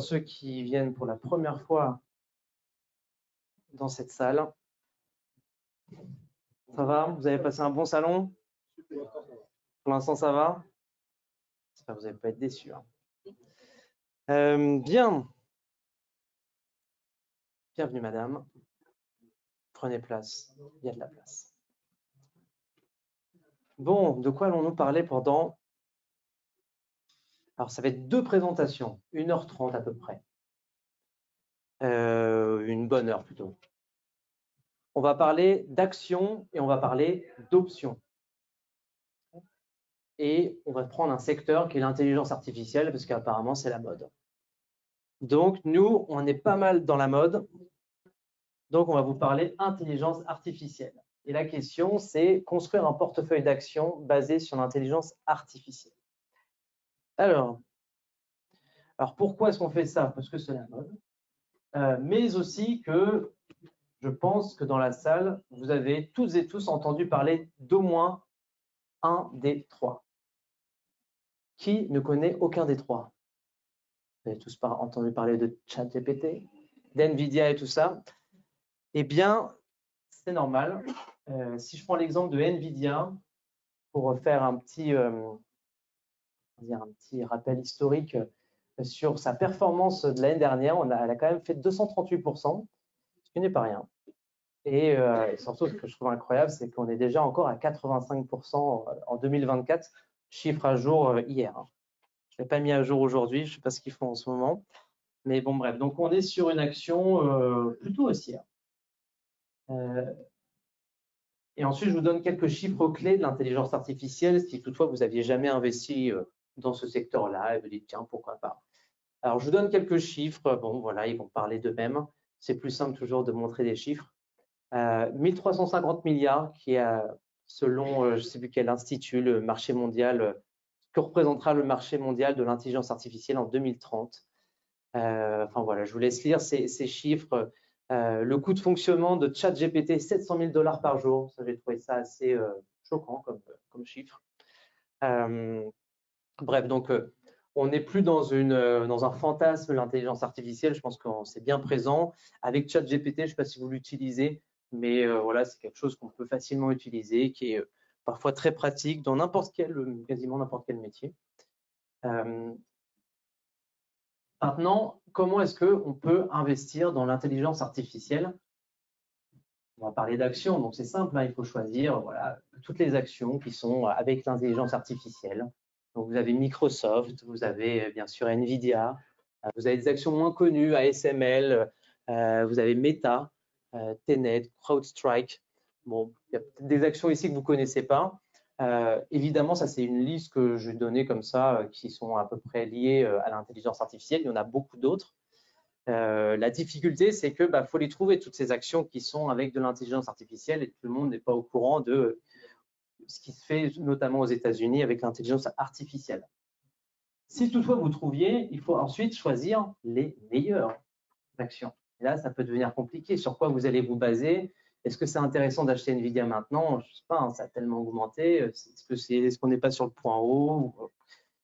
ceux qui viennent pour la première fois dans cette salle. Ça va? Vous avez passé un bon salon? Pour l'instant, ça va? J'espère que vous n'allez pas être déçus. Bien. Bienvenue, madame. Prenez place. Il y a de la place. Bon, de quoi allons-nous parler pendant... Alors, ça va être 2 présentations, 1h30 à peu près. Une bonne heure plutôt. On va parler d'action et on va parler d'options. Et on va prendre un secteur qui est l'intelligence artificielle parce qu'apparemment, c'est la mode. Donc, nous, on est pas mal dans la mode. Donc, on va vous parler intelligence artificielle. Et la question, c'est construire un portefeuille d'actions basé sur l'intelligence artificielle. Alors pourquoi est-ce qu'on fait ça? Parce que c'est la mode. Mais aussi que je pense que dans la salle, vous avez toutes et tous entendu parler d'au moins un des 3. Qui ne connaît aucun des 3? Vous avez tous entendu parler de ChatGPT, d'NVIDIA et tout ça. Eh bien, c'est normal. Si je prends l'exemple de NVIDIA, pour faire un petit rappel historique sur sa performance de l'année dernière, elle a quand même fait 238%, ce qui n'est pas rien. Et surtout, ce que je trouve incroyable, c'est qu'on est déjà encore à 85% en 2024, chiffre à jour hier. Je ne l'ai pas mis à jour aujourd'hui, je ne sais pas ce qu'ils font en ce moment. Mais bon, bref, donc on est sur une action plutôt haussière. Et ensuite, je vous donne quelques chiffres clés de l'intelligence artificielle. Si toutefois vous n'aviez jamais investi dans ce secteur-là, et vous dites tiens, pourquoi pas. Alors, je vous donne quelques chiffres. Bon, voilà, ils vont parler d'eux-mêmes. C'est plus simple toujours de montrer des chiffres. 1350 milliards qui est, selon, je ne sais plus quel institut, le marché mondial, que représentera le marché mondial de l'intelligence artificielle en 2030. Enfin voilà, je vous laisse lire ces chiffres. Le coût de fonctionnement de ChatGPT, 700 000 $ par jour. Ça, j'ai trouvé ça assez choquant comme chiffre. Bref, donc on n'est plus dans un fantasme de l'intelligence artificielle. Je pense que c'est bien présent. Avec ChatGPT, je ne sais pas si vous l'utilisez, mais voilà, c'est quelque chose qu'on peut facilement utiliser, qui est parfois très pratique dans quasiment n'importe quel métier. Maintenant, comment est-ce qu'on peut investir dans l'intelligence artificielle? On va parler d'actions, donc c'est simple, hein, il faut choisir voilà, toutes les actions qui sont avec l'intelligence artificielle. Donc vous avez Microsoft, vous avez bien sûr NVIDIA, vous avez des actions moins connues, ASML, vous avez Meta, Tenet, CrowdStrike. Bon, il y a peut-être des actions ici que vous ne connaissez pas. Évidemment, ça c'est une liste que je vais donner comme ça, qui sont à peu près liées à l'intelligence artificielle. Il y en a beaucoup d'autres. La difficulté, c'est que faut les trouver, toutes ces actions qui sont avec de l'intelligence artificielle, et tout le monde n'est pas au courant de ce qui se fait notamment aux États-Unis avec l'intelligence artificielle. Si toutefois vous trouviez, il faut ensuite choisir les meilleures actions. Et là, ça peut devenir compliqué. Sur quoi vous allez vous baser? Est-ce que c'est intéressant d'acheter Nvidia maintenant? Je ne sais pas, hein, ça a tellement augmenté. Est-ce qu'on n'est pas sur le point haut?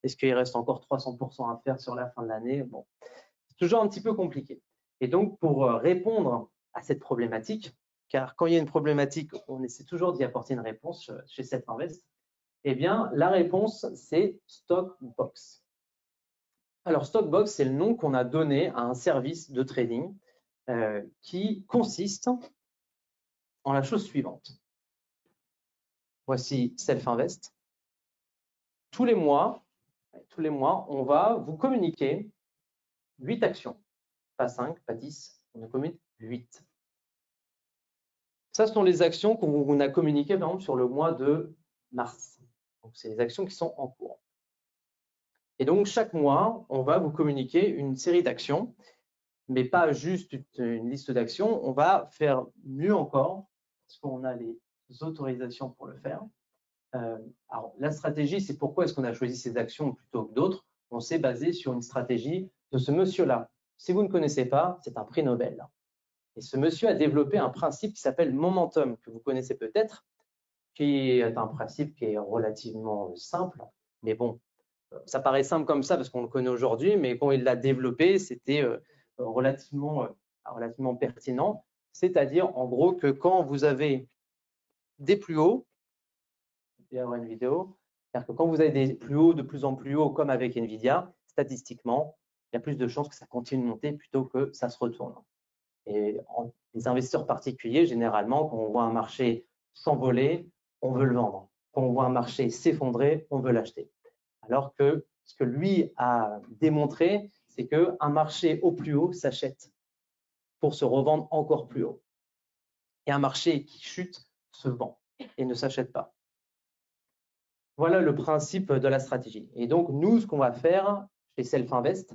Est-ce qu'il reste encore 300% à faire sur la fin de l'année? Bon, c'est toujours un petit peu compliqué. Et donc, pour répondre à cette problématique, car quand il y a une problématique, on essaie toujours d'y apporter une réponse chez SelfInvest, eh bien, la réponse, c'est Stockbox. Alors, Stockbox, c'est le nom qu'on a donné à un service de trading qui consiste en la chose suivante. Voici SelfInvest. Tous les mois, on va vous communiquer 8 actions. Pas 5, pas 10, on en communique 8. Ça, ce sont les actions qu'on a communiquées, par exemple, sur le mois de mars. Donc, c'est les actions qui sont en cours. Et donc, chaque mois, on va vous communiquer une série d'actions, mais pas juste une liste d'actions. On va faire mieux encore, parce qu'on a les autorisations pour le faire. Alors, la stratégie, c'est pourquoi est-ce qu'on a choisi ces actions plutôt que d'autres. On s'est basé sur une stratégie de ce monsieur-là. Si vous ne connaissez pas, c'est un prix Nobel. Et ce monsieur a développé un principe qui s'appelle Momentum, que vous connaissez peut-être, qui est un principe qui est relativement simple. Mais bon, Ça paraît simple comme ça parce qu'on le connaît aujourd'hui, mais quand il l'a développé, c'était relativement pertinent. C'est-à-dire, en gros, que quand vous avez des plus hauts, il y aura une vidéo, c'est-à-dire que quand vous avez des plus hauts de plus en plus hauts, comme avec NVIDIA, statistiquement, il y a plus de chances que ça continue de monter plutôt que ça se retourne. Et les investisseurs particuliers, généralement, quand on voit un marché s'envoler, on veut le vendre. Quand on voit un marché s'effondrer, on veut l'acheter. Alors que ce que lui a démontré, c'est qu'un marché au plus haut s'achète pour se revendre encore plus haut. Et un marché qui chute se vend et ne s'achète pas. Voilà le principe de la stratégie. Et donc, nous, ce qu'on va faire chez Self-Invest,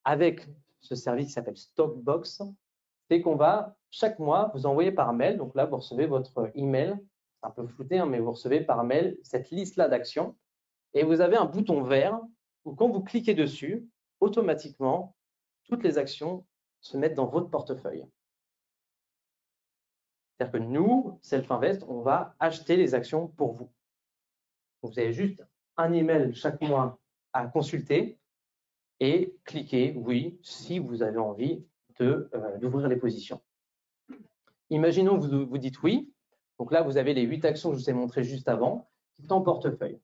avec ce service qui s'appelle Stockbox, c'est qu'on va, chaque mois, vous envoyer par mail. Donc là, vous recevez votre email. C'est un peu flouté, hein, mais vous recevez par mail cette liste-là d'actions. Et vous avez un bouton vert où quand vous cliquez dessus, automatiquement, toutes les actions se mettent dans votre portefeuille. C'est-à-dire que nous, Self-Invest, on va acheter les actions pour vous. Vous avez juste un email chaque mois à consulter et cliquer oui si vous avez envie d'ouvrir les positions. Imaginons que vous dites oui. Donc là, vous avez les 8 actions que je vous ai montrées juste avant qui sont en portefeuille.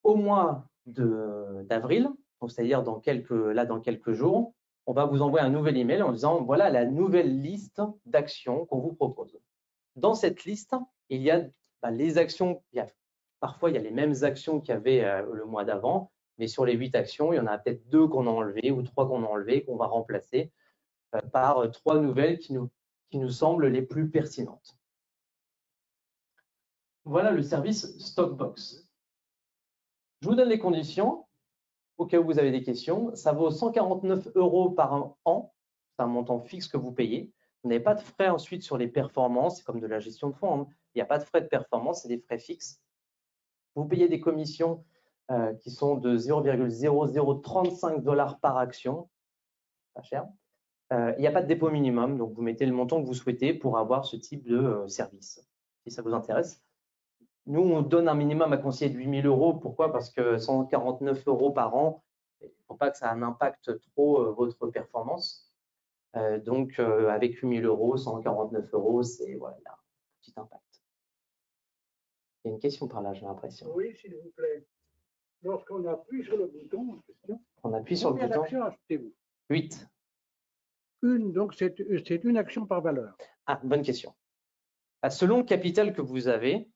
Au mois d'avril, c'est-à-dire dans quelques jours, on va vous envoyer un nouvel email en disant voilà la nouvelle liste d'actions qu'on vous propose. Dans cette liste, il y a les actions, parfois il y a les mêmes actions qu'il y avait le mois d'avant, mais sur les 8 actions, il y en a peut-être 2 qu'on a enlevées ou 3 qu'on a enlevées, qu'on va remplacer par 3 nouvelles qui nous semblent les plus pertinentes. Voilà le service Stockbox. Je vous donne les conditions au cas où vous avez des questions. Ça vaut 149 € par an. C'est un montant fixe que vous payez. Vous n'avez pas de frais ensuite sur les performances. C'est comme de la gestion de fonds. Hein. Il n'y a pas de frais de performance, c'est des frais fixes. Vous payez des commissions qui sont de 0,0035 $ par action. Pas cher. Il n'y a pas de dépôt minimum. Donc, vous mettez le montant que vous souhaitez pour avoir ce type de service. Si ça vous intéresse. Nous, on donne un minimum à conseiller de 8 000 €. Pourquoi? Parce que 149 € par an, il ne faut pas que ça impacte trop votre performance. Donc, avec 8 000 €, 149 €, c'est voilà, un petit impact. Il y a une question par là, j'ai l'impression. Oui, s'il vous plaît. Lorsqu'on appuie sur le bouton, on appuie sur le bouton. Combien d'actions achetez-vous? 8. Donc c'est une action par valeur. Ah, bonne question. Selon le capital que vous avez,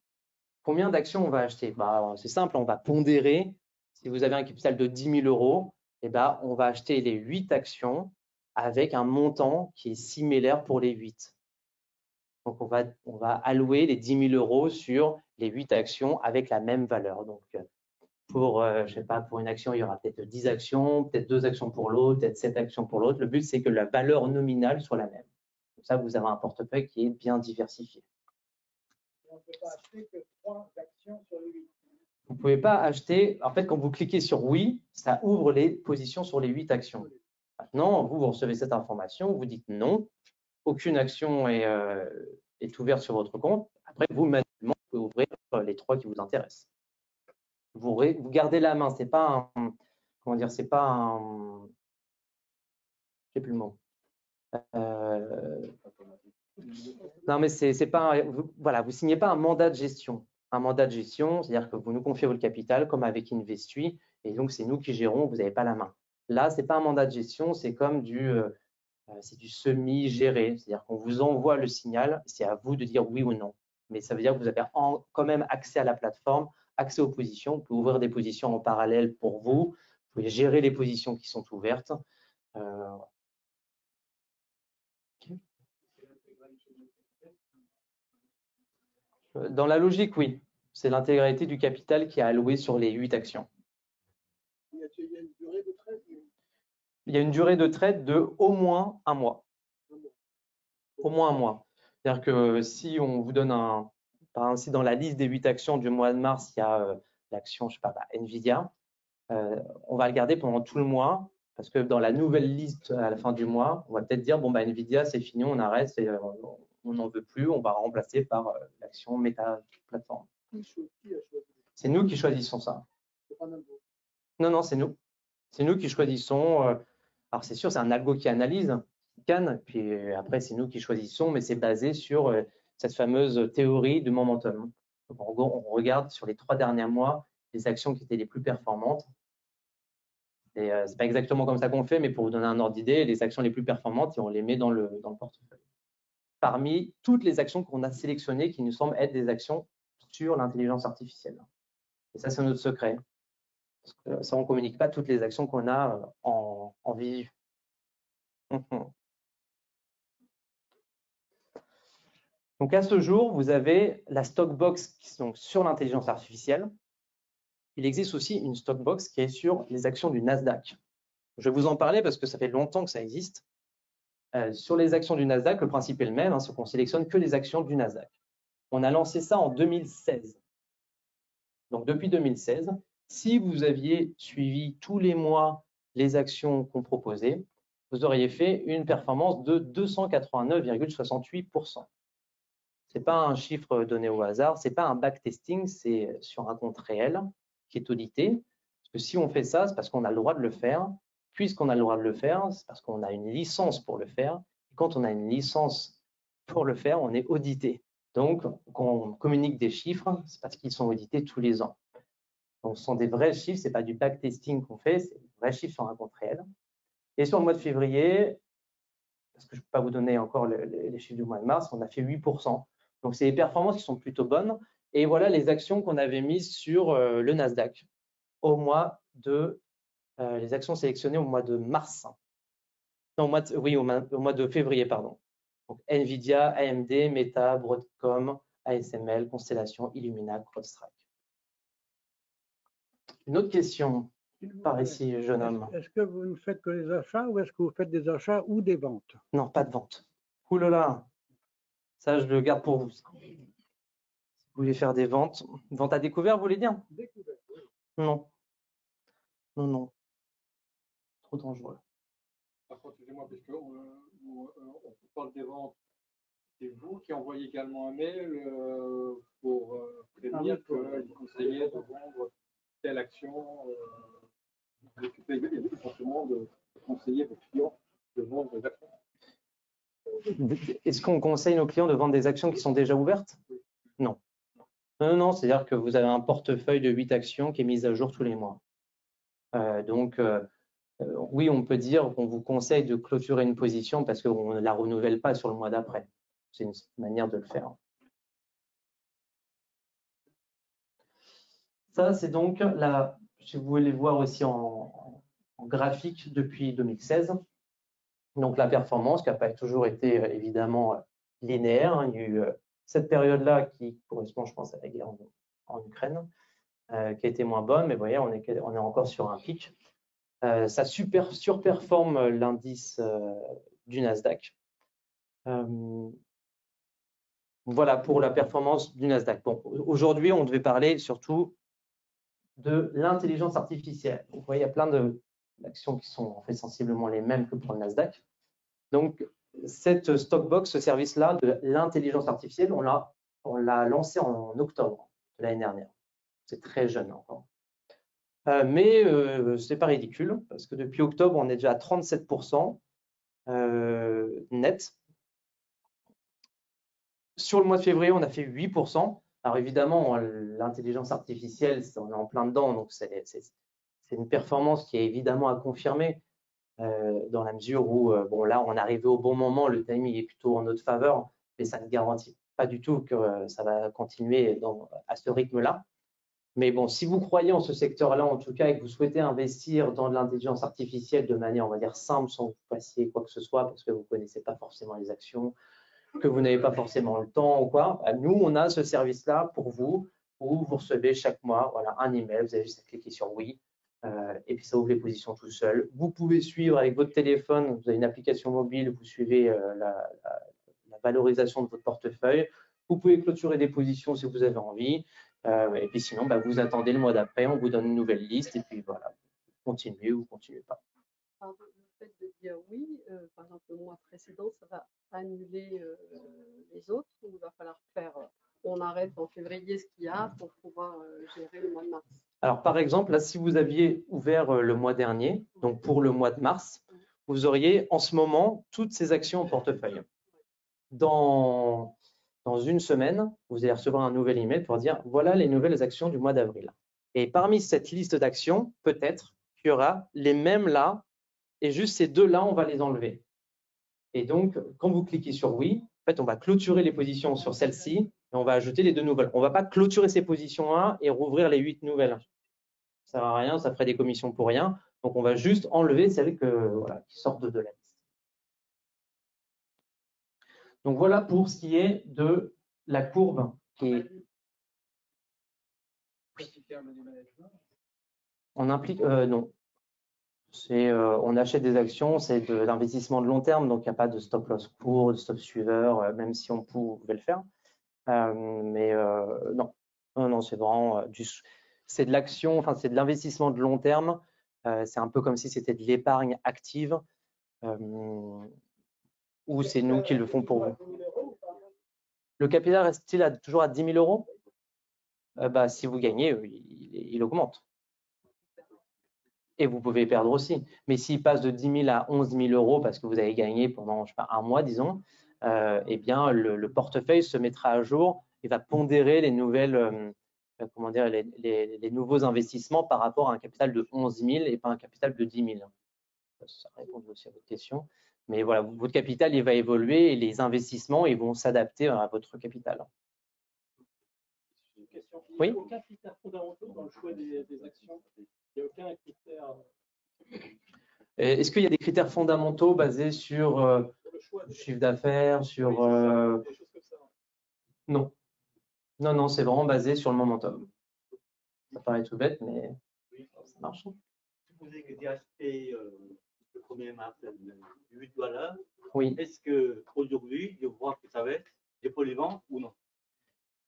combien d'actions on va acheter? C'est simple, on va pondérer. Si vous avez un capital de 10 000 €, on va acheter les 8 actions avec un montant qui est similaire pour les 8. Donc, on va allouer les 10 000 € sur les 8 actions avec la même valeur. Donc, je sais pas, pour une action, il y aura peut-être 10 actions, peut-être 2 actions pour l'autre, peut-être 7 actions pour l'autre. Le but, c'est que la valeur nominale soit la même. Comme ça, vous avez un portefeuille qui est bien diversifié. On ne peut pas acheter que 3 actions sur les 8. Vous ne pouvez pas acheter, en fait, quand vous cliquez sur oui, ça ouvre les positions sur les 8 actions. Maintenant, vous recevez cette information, vous dites non, aucune action est ouverte sur votre compte. Après, vous, manuellement, vous pouvez ouvrir les 3 qui vous intéressent. Vous gardez la main, c'est pas un, comment dire, c'est pas un, je sais plus le mot. Non, mais c'est pas, voilà, vous signez pas un mandat de gestion. Un mandat de gestion, c'est-à-dire que vous nous confiez votre capital comme avec Investui, et donc c'est nous qui gérons, vous n'avez pas la main. Là, c'est pas un mandat de gestion, c'est comme c'est du semi-géré, c'est-à-dire qu'on vous envoie le signal, c'est à vous de dire oui ou non. Mais ça veut dire que vous avez quand même accès à la plateforme, accès aux positions, vous pouvez ouvrir des positions en parallèle pour vous, vous pouvez gérer les positions qui sont ouvertes. Dans la logique, oui. C'est l'intégralité du capital qui est alloué sur les 8 actions. Il y a une durée de trade? Il y a une durée de trade de au moins un mois. Au moins un mois. C'est-à-dire que si on vous donne par exemple, si dans la liste des 8 actions du mois de mars, il y a l'action, je sais pas, NVIDIA, on va le garder pendant tout le mois parce que dans la nouvelle liste à la fin du mois, on va peut-être dire bon NVIDIA c'est fini, on arrête, on n'en veut plus, on va remplacer par l'action Meta Platform. C'est nous qui choisissons ça. Non, non, c'est nous. C'est nous qui choisissons. Alors, c'est sûr, c'est un algo qui analyse, qui scanne, puis après, c'est nous qui choisissons, mais c'est basé sur cette fameuse théorie du momentum. Donc, en gros, on regarde sur les 3 derniers mois les actions qui étaient les plus performantes. Et c'est pas exactement comme ça qu'on fait, mais pour vous donner un ordre d'idée, les actions les plus performantes, et on les met dans le portefeuille. Parmi toutes les actions qu'on a sélectionnées qui nous semblent être des actions sur l'intelligence artificielle. Et ça, c'est notre secret. Parce que ça, on ne communique pas toutes les actions qu'on a en visu. Donc, à ce jour, vous avez la Stockbox qui sont sur l'intelligence artificielle. Il existe aussi une Stockbox qui est sur les actions du Nasdaq. Je vais vous en parler parce que ça fait longtemps que ça existe. Sur les actions du Nasdaq, le principe est le même, c'est qu'on sélectionne que les actions du Nasdaq. On a lancé ça en 2016. Donc, depuis 2016, si vous aviez suivi tous les mois les actions qu'on proposait, vous auriez fait une performance de 289,68%. Ce n'est pas un chiffre donné au hasard, ce n'est pas un backtesting, c'est sur un compte réel qui est audité. Parce que si on fait ça, c'est parce qu'on a le droit de le faire. Puisqu'on a le droit de le faire, c'est parce qu'on a une licence pour le faire. Et quand on a une licence pour le faire, on est audité. Donc, quand on communique des chiffres, c'est parce qu'ils sont audités tous les ans. Donc, ce sont des vrais chiffres, ce n'est pas du backtesting qu'on fait, c'est des vrais chiffres sur un compte réel. Et sur le mois de février, parce que je ne peux pas vous donner encore les chiffres du mois de mars, on a fait 8%. Donc, c'est des performances qui sont plutôt bonnes. Et voilà les actions qu'on avait mises sur le Nasdaq au mois de les actions sélectionnées au mois de mars. Non, au mois de février, pardon. Donc, Nvidia, AMD, Meta, Broadcom, ASML, Constellation, Illumina, CrowdStrike. Une autre question par ici, jeune homme. Est-ce que vous ne faites que des achats ou est-ce que vous faites des achats ou des ventes? Non, pas de vente. Ouh là là, ça je le garde pour vous. Si vous voulez faire des ventes, vente à découvert, vous voulez dire? Découvert, oui. Non. Non, non. Trop dangereux. Par contre, excusez-moi, parce qu'on parle des ventes. C'est vous qui envoyez également un mail pour prévenir qu'il conseillait de vendre telle action, vous occupez forcément de conseiller vos clients de vendre des actions. Est-ce qu'on conseille nos clients de vendre des actions qui sont déjà ouvertes? Non. Non, non, c'est-à-dire que vous avez un portefeuille de 8 actions qui est mis à jour tous les mois. Oui, on peut dire qu'on vous conseille de clôturer une position parce qu'on ne la renouvelle pas sur le mois d'après. C'est une manière de le faire. Ça, c'est donc si vous voulez voir aussi en graphique depuis 2016. Donc la performance qui n'a pas toujours été évidemment linéaire. Il y a eu cette période-là qui correspond, je pense, à la guerre en Ukraine, qui a été moins bonne, mais vous voyez, on est encore sur un pic. Ça surperforme l'indice du Nasdaq. Voilà pour la performance du Nasdaq. Bon, aujourd'hui, on devait parler surtout de l'intelligence artificielle. Donc, vous voyez, il y a plein d'actions qui sont en fait sensiblement les mêmes que pour le Nasdaq. Donc, cette Stockbox, ce service-là de l'intelligence artificielle, on l'a lancé en octobre de l'année dernière. C'est très jeune encore. Mais ce n'est pas ridicule, parce que depuis octobre, on est déjà à 37% net. Sur le mois de février, on a fait 8%. Alors évidemment, l'intelligence artificielle, on est en plein dedans, donc c'est une performance qui est évidemment à confirmer dans la mesure où, bon là, on est arrivé au bon moment, le timing est plutôt en notre faveur, mais ça ne garantit pas du tout que ça va continuer à ce rythme-là. Mais bon, si vous croyez en ce secteur-là, en tout cas, et que vous souhaitez investir dans de l'intelligence artificielle de manière, on va dire, simple, sans que vous fassiez quoi que ce soit, parce que vous ne connaissez pas forcément les actions, que vous n'avez pas forcément le temps ou quoi, nous, on a ce service-là pour vous, où vous recevez chaque mois voilà, un email, vous avez juste à cliquer sur oui, et puis ça ouvre les positions tout seul. Vous pouvez suivre avec votre téléphone, vous avez une application mobile, vous suivez la valorisation de votre portefeuille. Vous pouvez clôturer des positions si vous avez envie. Et puis sinon, vous attendez le mois d'après, on vous donne une nouvelle liste et puis voilà, continuez ou continuez pas. Le fait de dire oui, par exemple le mois précédent, ça va annuler les autres ou il va falloir faire, on arrête en février ce qu'il y a pour pouvoir gérer le mois de mars? Alors, par exemple, là, si vous aviez ouvert le mois dernier, donc pour le mois de mars, vous auriez en ce moment toutes ces actions en portefeuille. Dans une semaine, vous allez recevoir un nouvel email pour dire voilà les nouvelles actions du mois d'avril. Et parmi cette liste d'actions, peut-être qu'il y aura les mêmes là, et juste ces deux-là, on va les enlever. Et donc, quand vous cliquez sur oui, en fait, on va clôturer les positions sur celle-ci et on va ajouter les deux nouvelles. On ne va pas clôturer ces positions-là et rouvrir les 8 nouvelles. Ça ne sert à rien, ça ferait des commissions pour rien. Donc, on va juste enlever celles qui sortent de la liste. Donc, voilà pour ce qui est de la courbe qui est… On implique… non. On achète des actions, c'est de l'investissement de long terme, donc il n'y a pas de stop loss court, de stop suiveur, même si on pouvait le faire. Non, non, c'est vraiment c'est de l'action, enfin c'est de l'investissement de long terme. C'est un peu comme si c'était de l'épargne active, ou c'est nous qui le font pour vous. Le capital reste-t-il toujours à 10 000 euros? Si vous gagnez, il augmente. Et vous pouvez perdre aussi. Mais s'il passe de 10 000 à 11 000 euros parce que vous avez gagné pendant, je sais pas, un mois, disons, eh bien, le portefeuille se mettra à jour et va pondérer les nouvelles, comment dire, les nouveaux investissements par rapport à un capital de 11 000 et pas un capital de 10 000. Ça répond aussi à votre question. Mais voilà, votre capital, il va évoluer et les investissements, ils vont s'adapter à votre capital. Une question. Oui. Il n'y a aucun critère fondamental dans le choix des actions. Il n'y a aucun critère. Est-ce qu'il y a des critères fondamentaux basés sur le chiffre d'affaires, sur… Des choses comme ça. Non. Non, non, c'est vraiment basé sur le momentum. Ça paraît tout bête, mais ça marche. Supposez que j'ai acheté le 1er mars $8. Oui. Est-ce qu'aujourd'hui, je vois que ça va être, je peux les vendre ou non?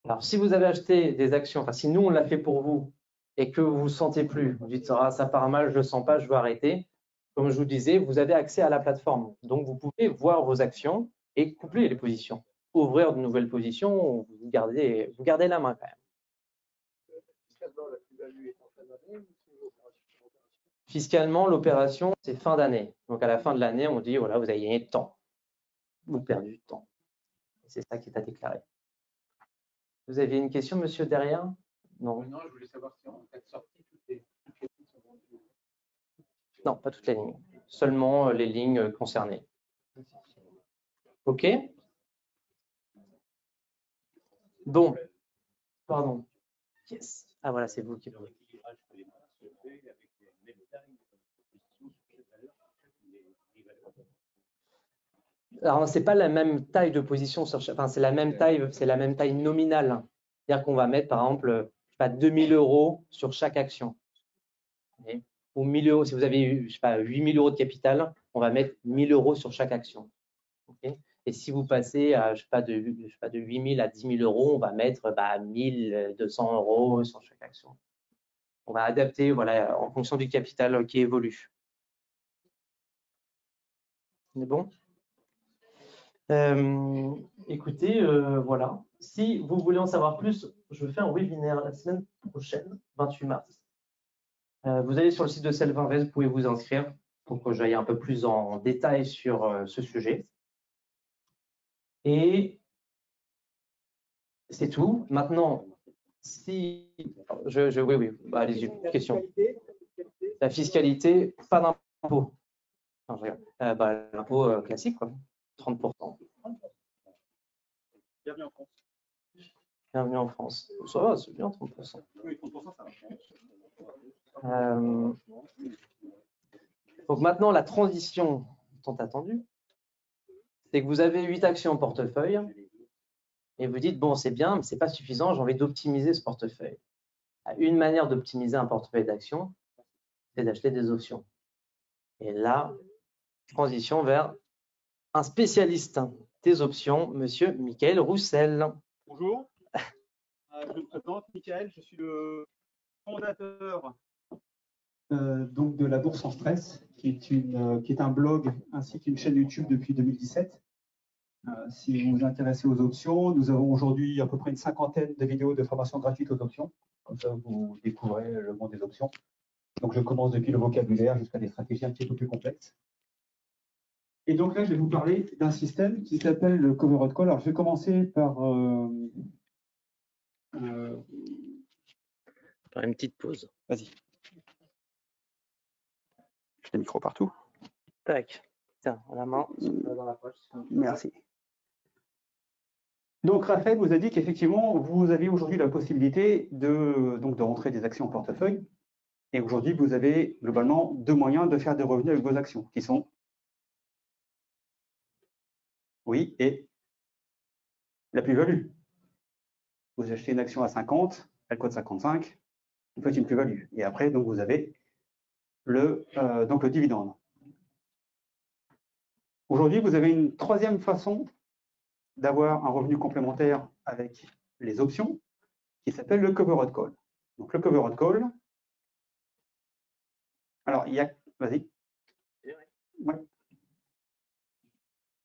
Alors, si vous avez acheté des actions, enfin, si nous, on l'a fait pour vous et que vous ne vous sentez plus, vous dites ah, ça part mal, je ne le sens pas, je veux arrêter. Comme je vous disais, vous avez accès à la plateforme. Donc, vous pouvez voir vos actions et coupler les positions. Ouvrir de nouvelles positions, vous gardez la main quand même. Fiscalement, l'opération, c'est fin d'année. Donc, à la fin de l'année, on dit, voilà, vous avez gagné de temps. Vous perdu de temps. C'est ça qui est à déclarer. Vous aviez une question, monsieur, derrière? Non. Non, je voulais savoir si en fait sorti toutes les lignes sont vendues. Non, pas toutes les lignes. Seulement les lignes concernées. OK? Bon. Pardon. Yes. Ah, voilà, c'est vous qui parlez. Alors, c'est pas la même taille de position sur chaque… Enfin, c'est la même taille nominale. C'est-à-dire qu'on va mettre, par exemple, je sais pas, 2 000 euros sur chaque action. Okay. Ou 1 000 euros, si vous avez, je sais pas, 8 000 euros de capital, on va mettre 1 000 euros sur chaque action. Okay. Et si vous passez à, je sais pas, de 8 000 à 10 000 euros, on va mettre 1 200 euros sur chaque action. On va adapter, voilà, en fonction du capital qui évolue. C'est bon? Écoutez, voilà. Si vous voulez en savoir plus, je fais un webinaire la semaine prochaine, 28 mars. Vous allez sur le site de Selvinvest, vous pouvez vous inscrire pour que j'aille un peu plus en détail sur ce sujet. Et c'est tout. Maintenant, si… oui, allez-y, question. La fiscalité, pas d'impôt. L'impôt classique, quoi. 30%. Bienvenue en France. Bienvenue en France. Ça va, c'est bien 30%. Oui, 30%, ça va. Donc maintenant, la transition tant attendue, c'est que vous avez 8 actions en portefeuille et vous dites, bon, c'est bien, mais ce n'est pas suffisant, j'ai envie d'optimiser ce portefeuille. Une manière d'optimiser un portefeuille d'actions, c'est d'acheter des options. Et là, transition vers un spécialiste des options, monsieur Michael Roussel. Bonjour, je me présente, Michael, je suis le fondateur donc de la Bourse en stress, qui est un blog ainsi qu'une chaîne YouTube depuis 2017. Si vous vous intéressez aux options, nous avons aujourd'hui à peu près une cinquantaine de vidéos de formation gratuite aux options. Comme ça, vous découvrez le monde des options. Donc, je commence depuis le vocabulaire jusqu'à des stratégies un petit peu plus complexes. Et donc là, je vais vous parler d'un système qui s'appelle le Covered Call. Alors, je vais commencer par Faire une petite pause. Vas-y. J'ai des micros partout. Tac. Tiens, la main dans la poche. Merci. Donc, Raphaël vous a dit qu'effectivement, vous avez aujourd'hui la possibilité de rentrer des actions en portefeuille. Et aujourd'hui, vous avez globalement deux moyens de faire des revenus avec vos actions, qui sont oui et la plus-value. Vous achetez une action à 50, elle coûte 55, vous faites une plus-value. Et après, donc, vous avez le dividende. Aujourd'hui, vous avez une troisième façon d'avoir un revenu complémentaire avec les options qui s'appelle le Covered Call. Donc, le Covered Call, alors, il y a... Vas-y. Ouais.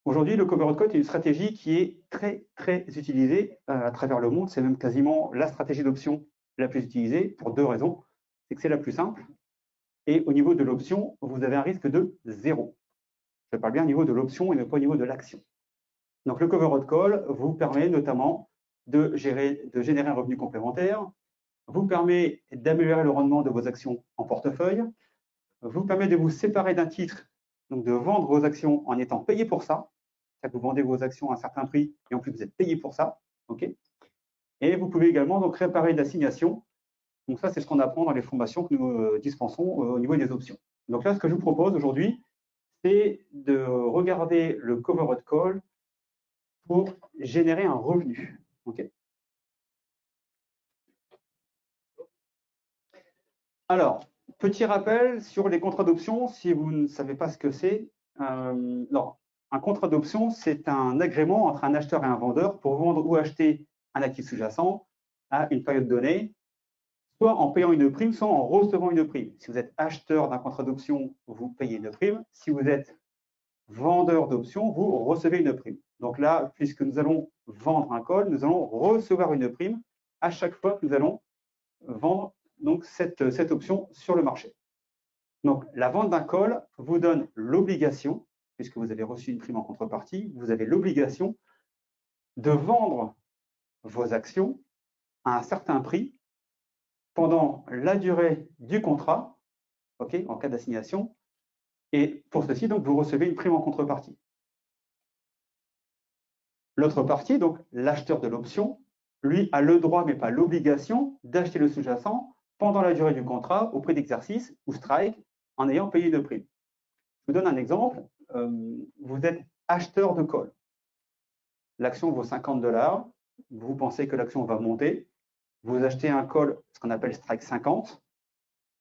Aujourd'hui, le Covered Call est une stratégie qui est très, très utilisée à travers le monde. C'est même quasiment la stratégie d'option la plus utilisée pour deux raisons. C'est que c'est la plus simple. Et au niveau de l'option, vous avez un risque de 0. Je parle bien au niveau de l'option et non pas au niveau de l'action. Donc, le Covered Call vous permet notamment de générer un revenu complémentaire, vous permet d'améliorer le rendement de vos actions en portefeuille, vous permet de vous séparer d'un titre, donc de vendre vos actions en étant payé pour ça. C'est-à-dire que vous vendez vos actions à un certain prix et en plus vous êtes payé pour ça. Okay, et vous pouvez également donc réparer d'assignation. Donc ça, c'est ce qu'on apprend dans les formations que nous dispensons au niveau des options. Donc là, ce que je vous propose aujourd'hui, c'est de regarder le Covered Call pour générer un revenu. Okay. Alors, petit rappel sur les contrats d'option, si vous ne savez pas ce que c'est. Un contrat d'option, c'est un agrément entre un acheteur et un vendeur pour vendre ou acheter un actif sous-jacent à une période donnée, soit en payant une prime, soit en recevant une prime. Si vous êtes acheteur d'un contrat d'option, vous payez une prime. Si vous êtes vendeur d'options, vous recevez une prime. Donc là, puisque nous allons vendre un call, nous allons recevoir une prime à chaque fois que nous allons vendre donc cette option sur le marché. Donc, la vente d'un call vous donne l'obligation, puisque vous avez reçu une prime en contrepartie, vous avez l'obligation de vendre vos actions à un certain prix pendant la durée du contrat, okay, en cas d'assignation, et pour ceci, donc, vous recevez une prime en contrepartie. L'autre partie, donc l'acheteur de l'option, lui a le droit, mais pas l'obligation, d'acheter le sous-jacent pendant la durée du contrat au prix d'exercice ou strike en ayant payé une prime. Je vous donne un exemple. Vous êtes acheteur de call. L'action vaut 50 $. Vous pensez que l'action va monter. Vous achetez un call, ce qu'on appelle strike 50.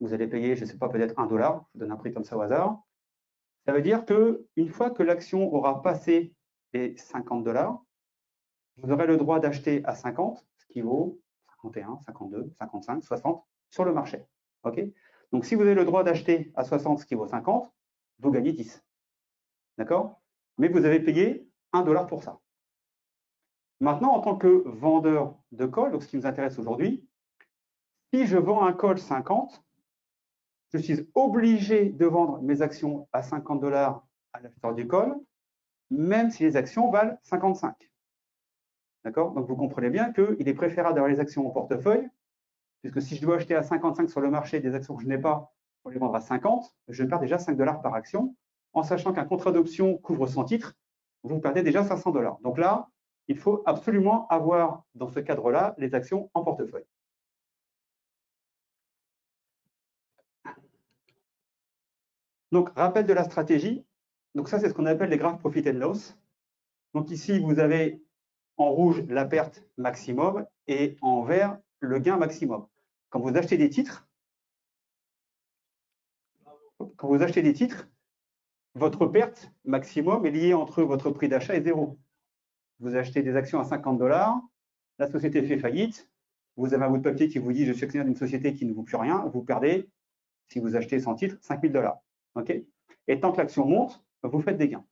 Vous allez payer, je ne sais pas, peut-être 1 $. Je vous donne un prix comme ça au hasard. Ça veut dire qu'une fois que l'action aura passé les 50 $, vous aurez le droit d'acheter à 50, ce qui vaut 51, 52, 55, 60 sur le marché. Okay, donc, si vous avez le droit d'acheter à 60, ce qui vaut 50, vous gagnez 10. D'accord? Mais vous avez payé 1 $ pour ça. Maintenant, en tant que vendeur de call, donc ce qui nous intéresse aujourd'hui, si je vends un call 50, je suis obligé de vendre mes actions à 50 $ à l'acheteur du call, même si les actions valent 55. D'accord? Donc, vous comprenez bien qu'il est préférable d'avoir les actions en portefeuille, puisque si je dois acheter à 55 sur le marché des actions que je n'ai pas pour les vendre à 50, je perds déjà 5 $ par action, en sachant qu'un contrat d'option couvre 100 titres, vous perdez déjà 500 $. Donc là, il faut absolument avoir, dans ce cadre-là, les actions en portefeuille. Donc, rappel de la stratégie. Donc ça, c'est ce qu'on appelle les graphes profit and loss. Donc ici, vous avez en rouge la perte maximum et en vert le gain maximum. Quand vous achetez des titres, votre perte maximum est liée entre votre prix d'achat et 0. Vous achetez des actions à 50 $, la société fait faillite, vous avez un bout de papier qui vous dit « je suis actionnaire d'une société qui ne vaut plus rien », vous perdez, si vous achetez 100 titres, 5 000 $. Okay, et tant que l'action monte, vous faites des gains.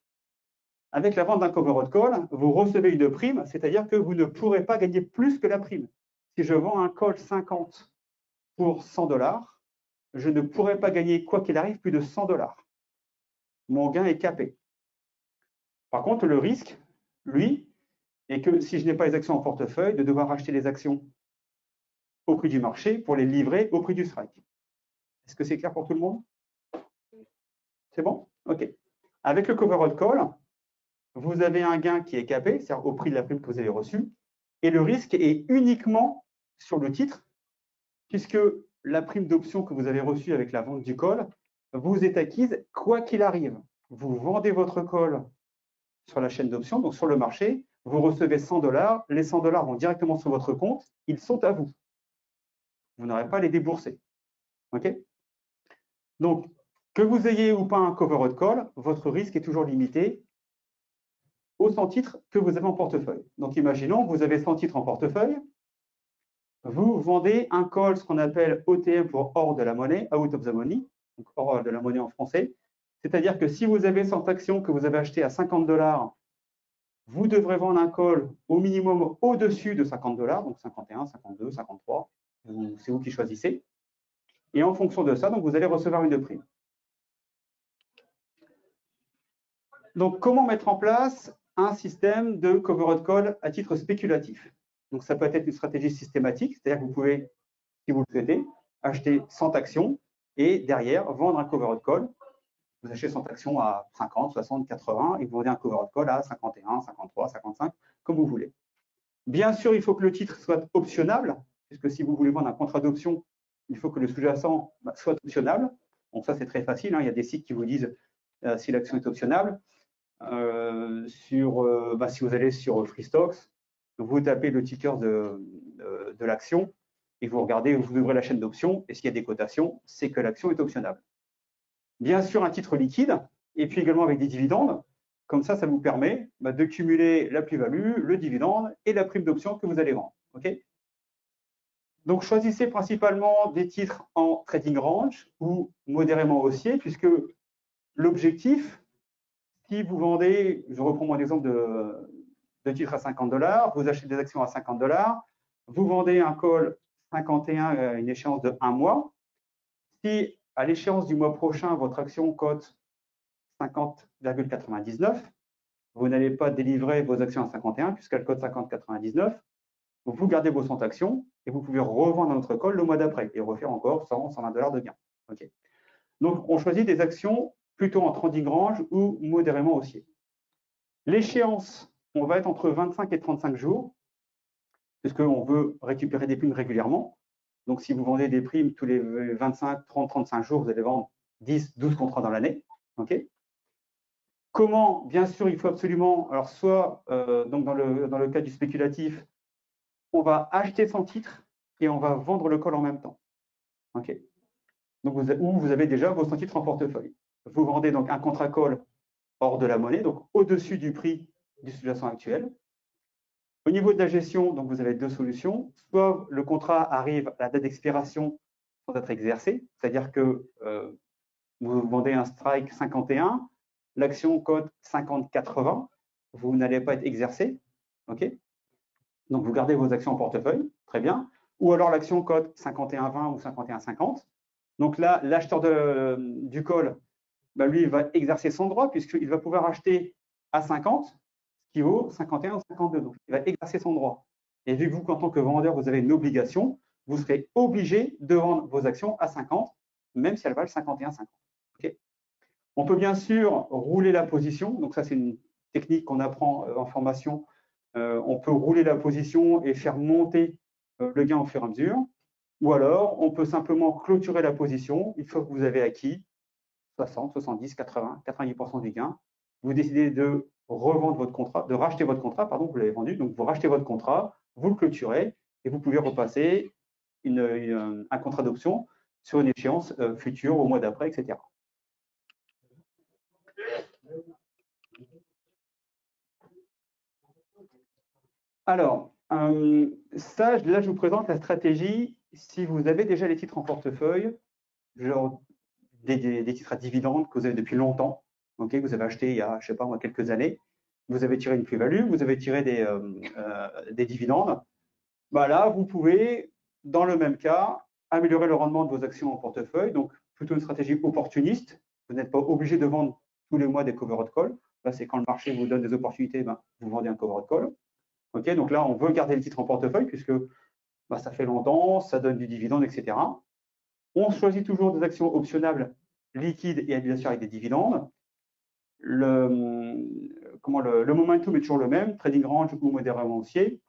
avec la vente d'un covered call, vous recevez une prime, c'est-à-dire que vous ne pourrez pas gagner plus que la prime. Si je vends un call 50 pour 100 $, je ne pourrai pas gagner, quoi qu'il arrive, plus de 100 $. Mon gain est capé. Par contre, le risque, lui, est que si je n'ai pas les actions en portefeuille, de devoir acheter les actions au prix du marché pour les livrer au prix du strike. Est-ce que c'est clair pour tout le monde? C'est bon? OK. Avec le covered call, vous avez un gain qui est capé, c'est-à-dire au prix de la prime que vous avez reçue, et le risque est uniquement sur le titre, puisque la prime d'option que vous avez reçue avec la vente du call vous est acquise quoi qu'il arrive. Vous vendez votre call sur la chaîne d'options, donc sur le marché, vous recevez 100 $, les 100 $ vont directement sur votre compte, ils sont à vous. Vous n'aurez pas à les débourser. OK? Donc, que vous ayez ou pas un covered call, votre risque est toujours limité aux 100 titres que vous avez en portefeuille. Donc, imaginons que vous avez 100 titres en portefeuille, vous vendez un call, ce qu'on appelle OTM pour hors de la monnaie, out of the money, donc hors de la monnaie en français. C'est-à-dire que si vous avez 100 actions que vous avez achetées à 50 $, vous devrez vendre un call au minimum au-dessus de 50 $, donc 51, 52, 53, c'est vous qui choisissez. Et en fonction de ça, donc vous allez recevoir une prime. Donc, comment mettre en place un système de covered call à titre spéculatif? Donc, ça peut être une stratégie systématique, c'est-à-dire que vous pouvez, si vous le souhaitez, acheter 100 actions et derrière vendre un covered call. Vous achetez 100 actions à 50, 60, 80 et vous vendez un covered call à 51, 53, 55, comme vous voulez. Bien sûr, il faut que le titre soit optionnable, puisque si vous voulez vendre un contrat d'option, il faut que le sous-jacent soit optionnable. Donc ça, c'est très facile, hein. Il y a des sites qui vous disent si l'action est optionnable. Si vous allez sur Freestocks, vous tapez le ticker de l'action et vous regardez, vous ouvrez la chaîne d'options et s'il y a des cotations, c'est que l'action est optionnable. Bien sûr, un titre liquide et puis également avec des dividendes. Comme ça vous permet de cumuler la plus-value, le dividende et la prime d'option que vous allez vendre. Okay, donc, choisissez principalement des titres en trading range ou modérément haussier, puisque l'objectif, si vous vendez, je reprends mon exemple de titre à 50 $, vous achetez des actions à 50 $, vous vendez un call 51 à une échéance de 1 mois. Si à l'échéance du mois prochain, votre action cote 50,99, vous n'allez pas délivrer vos actions à 51 puisqu'elle cote 50,99. Vous gardez vos 100 actions et vous pouvez revendre notre call le mois d'après et refaire encore 100, 120 $ de gain. Okay. Donc, on choisit des actions plutôt en trading range ou modérément haussier. L'échéance, on va être entre 25 et 35 jours, puisqu'on veut récupérer des primes régulièrement. Donc, si vous vendez des primes tous les 25, 30, 35 jours, vous allez vendre 10, 12 contrats dans l'année. Okay. Comment? Bien sûr, il faut absolument, alors soit donc dans le cas du spéculatif, on va acheter son titre et on va vendre le call en même temps. OK. Donc, vous avez déjà vos 100 titres en portefeuille. Vous vendez donc un contrat call hors de la monnaie, donc au-dessus du prix du sous-jacent actuel. Au niveau de la gestion, donc vous avez deux solutions. Soit le contrat arrive à la date d'expiration sans être exercé, c'est-à-dire que vous vendez un strike 51, l'action cote 50,80, vous n'allez pas être exercé. OK. Donc, vous gardez vos actions en portefeuille, très bien. Ou alors, l'action cote 51,20 ou 51,50. Donc là, l'acheteur du call, lui, il va exercer son droit puisqu'il va pouvoir acheter à 50, ce qui vaut 51 ou 52. Donc, il va exercer son droit. Et vu que vous, en tant que vendeur, vous avez une obligation, vous serez obligé de vendre vos actions à 50, même si elles valent 51,50. Okay. On peut bien sûr rouler la position. Donc, ça, c'est une technique qu'on apprend en formation. On peut rouler la position et faire monter le gain au fur et à mesure. Ou alors, on peut simplement clôturer la position une fois que vous avez acquis 60, 70, 80, 90% du gain. Vous décidez de revendre votre contrat, de racheter votre contrat, pardon, vous l'avez vendu. Donc, vous rachetez votre contrat, vous le clôturez et vous pouvez repasser un contrat d'option sur une échéance future au mois d'après, etc. Alors, là, je vous présente la stratégie. Si vous avez déjà les titres en portefeuille, genre des titres à dividendes que vous avez depuis longtemps, okay, que vous avez acheté il y a, je sais pas moi, quelques années, vous avez tiré une plus-value, vous avez tiré des dividendes. Bah là, vous pouvez, dans le même cas, améliorer le rendement de vos actions en portefeuille. Donc, plutôt une stratégie opportuniste. Vous n'êtes pas obligé de vendre tous les mois des covered calls. Là, c'est quand le marché vous donne des opportunités, ben, vous vendez un covered call. Okay, donc là, on veut garder le titre en portefeuille puisque ben, ça fait longtemps, ça donne du dividende, etc. On choisit toujours des actions optionnables, liquides et bien sûr avec des dividendes. Le momentum est toujours le même, trading range ou modérément haussier.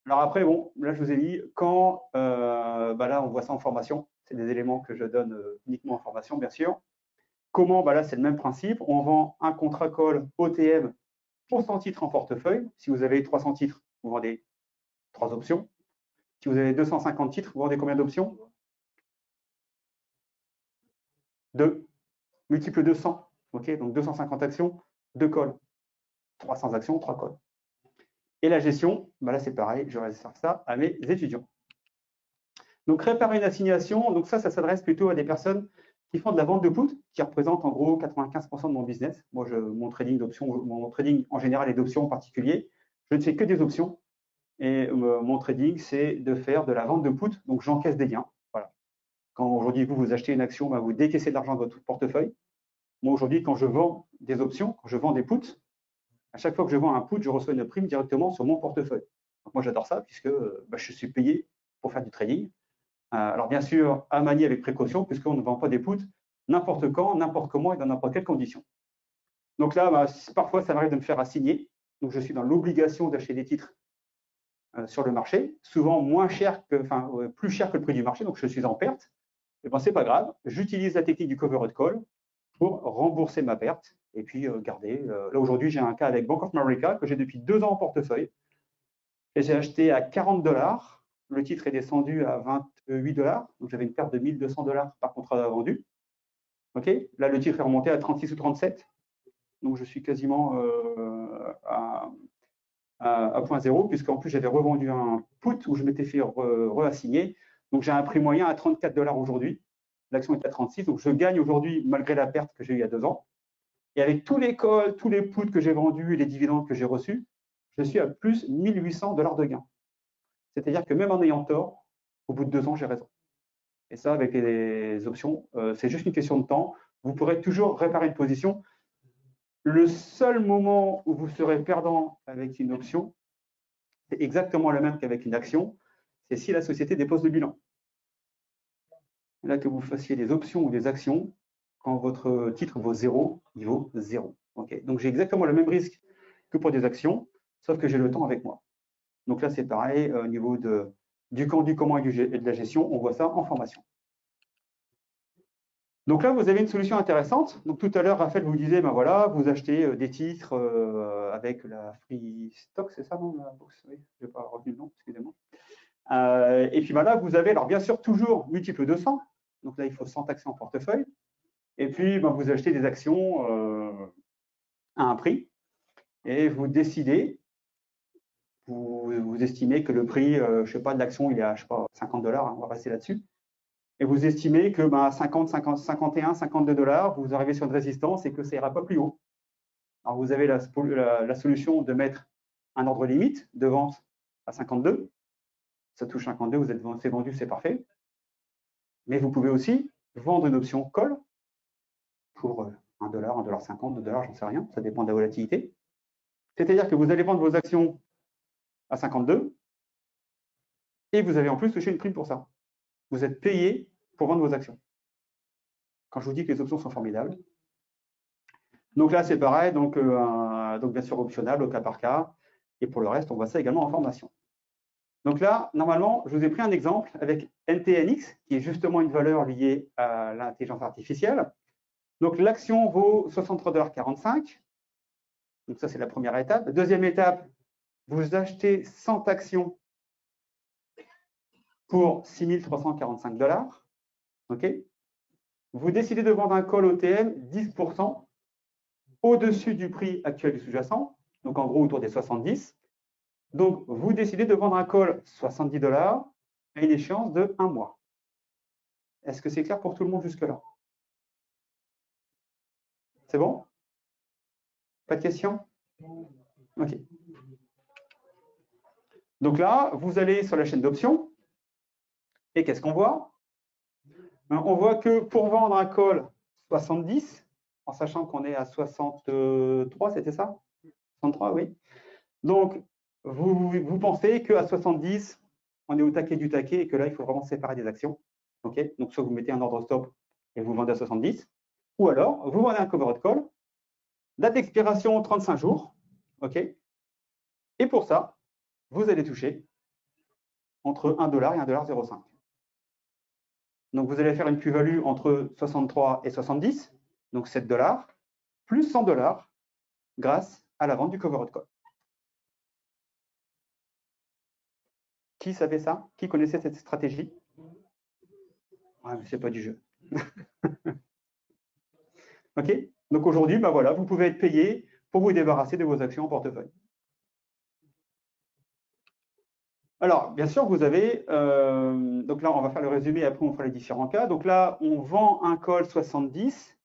Alors après, bon, là, je vous ai dit, quand, bah là, on voit ça en formation. C'est des éléments que je donne uniquement en formation, bien sûr. Comment? Bah là, c'est le même principe. On vend un contrat call OTM pour 100 titres en portefeuille. Si vous avez 300 titres, vous vendez 3 options. Si vous avez 250 titres, vous vendez combien d'options? 2. Multiple de 100. Okay, donc 250 actions, 2 calls. 300 actions, 3 calls. Et la gestion, bah là, c'est pareil. Je réserve ça à mes étudiants. Donc, réparer une assignation, donc ça s'adresse plutôt à des personnes qui font de la vente de put, qui représentent en gros 95% de mon business. Moi, mon trading d'options, mon trading en général et d'options en particulier, je ne fais que des options. Et mon trading, c'est de faire de la vente de put, donc j'encaisse des gains. Voilà. Quand aujourd'hui, vous achetez une action, bah, vous décaissez de l'argent de votre portefeuille. Moi, aujourd'hui, quand je vends des options, quand je vends des puts, à chaque fois que je vends un put, je reçois une prime directement sur mon portefeuille. Donc, moi, j'adore ça puisque bah, je suis payé pour faire du trading. Alors bien sûr, à manier avec précaution, puisqu'on ne vend pas des puts n'importe quand, n'importe comment et dans n'importe quelle condition. Donc là, bah, parfois, ça m'arrive de me faire assigner. Donc je suis dans l'obligation d'acheter des titres sur le marché, souvent moins cher que, enfin, plus cher que le prix du marché, donc je suis en perte. Et ben, c'est pas grave, j'utilise la technique du covered call pour rembourser ma perte et puis garder. Là aujourd'hui, j'ai un cas avec Bank of America que j'ai depuis 2 ans en portefeuille. Et j'ai acheté à $40. Le titre est descendu à $28, donc j'avais une perte de $1200 par contrat vendu. Okay, là, le titre est remonté à 36 ou 37, donc je suis quasiment à 0.0, puisqu'en plus j'avais revendu un put où je m'étais fait reassigner. Donc j'ai un prix moyen à $34 aujourd'hui. L'action est à 36, donc je gagne aujourd'hui malgré la perte que j'ai eue il y a 2 ans. Et avec tous les calls, tous les puts que j'ai vendus et les dividendes que j'ai reçus, je suis à plus $1800 de gain. C'est-à-dire que même en ayant tort, au bout de 2 ans, j'ai raison. Et ça, avec les options, c'est juste une question de temps. Vous pourrez toujours réparer une position. Le seul moment où vous serez perdant avec une option, c'est exactement le même qu'avec une action, c'est si la société dépose le bilan. Là, que vous fassiez des options ou des actions, quand votre titre vaut 0, il vaut 0. Okay. Donc, j'ai exactement le même risque que pour des actions, sauf que j'ai le temps avec moi. Donc là, c'est pareil, au niveau du quand, du comment et de la gestion, on voit ça en formation. Donc là, vous avez une solution intéressante. Donc tout à l'heure, Raphaël vous disait, ben voilà, vous achetez des titres avec la free stock, c'est ça, non, la box? Oui, je n'ai pas retenu le nom, excusez-moi. Et puis ben là, vous avez, alors bien sûr, toujours multiple de 100. Donc là, il faut 100 actions en portefeuille. Et puis, ben, vous achetez des actions à un prix et vous décidez. Vous estimez que le prix, je ne sais pas, de l'action, il est à, je sais pas, $50, hein, on va rester là-dessus. Et vous estimez que à 50, 50, 51, $52, vous arrivez sur une résistance et que ça ira pas plus haut. Alors vous avez la solution de mettre un ordre limite de vente à 52. Ça touche 52, c'est vendu, c'est parfait. Mais vous pouvez aussi vendre une option call pour $1, $1,50, $2, j'en sais rien, ça dépend de la volatilité. C'est-à-dire que vous allez vendre vos actions à 52 et vous avez en plus touché une prime pour ça. Vous êtes payé pour vendre vos actions. Quand je vous dis que les options sont formidables. Donc là, c'est pareil, donc bien sûr optionnel au cas par cas. Et pour le reste, on voit ça également en formation. Donc là, normalement, je vous ai pris un exemple avec NTNX, qui est justement une valeur liée à l'intelligence artificielle. Donc l'action vaut $63,45. Donc ça, c'est la première étape. Deuxième étape, vous achetez 100 actions pour $6 345. OK. Vous décidez de vendre un call OTM 10% au-dessus du prix actuel du sous-jacent, donc en gros autour des 70. Donc, vous décidez de vendre un call $70 à une échéance de 1 mois. Est-ce que c'est clair pour tout le monde jusque-là? C'est bon? Pas de questions? OK. Donc là, vous allez sur la chaîne d'options. Et qu'est-ce qu'on voit? On voit que pour vendre un call 70, en sachant qu'on est à 63, c'était ça? 63, oui. Donc, vous pensez qu'à 70, on est au taquet du taquet et que là, il faut vraiment séparer des actions. OK? Donc, soit vous mettez un ordre stop et vous vendez à 70, ou alors, vous vendez un covered call, date d'expiration 35 jours. OK? Et pour ça, vous allez toucher entre 1 $ et 1,05 $. Donc, vous allez faire une plus-value entre 63 et 70, donc 7 $, plus 100 $ grâce à la vente du covered call. Qui savait ça? Qui connaissait cette stratégie? Ouais, mais c'est pas du jeu. OK? Donc aujourd'hui, ben voilà, vous pouvez être payé pour vous débarrasser de vos actions en portefeuille. Alors, bien sûr, vous avez, donc là, on va faire le résumé, après on fera les différents cas. Donc là, on vend un call 70,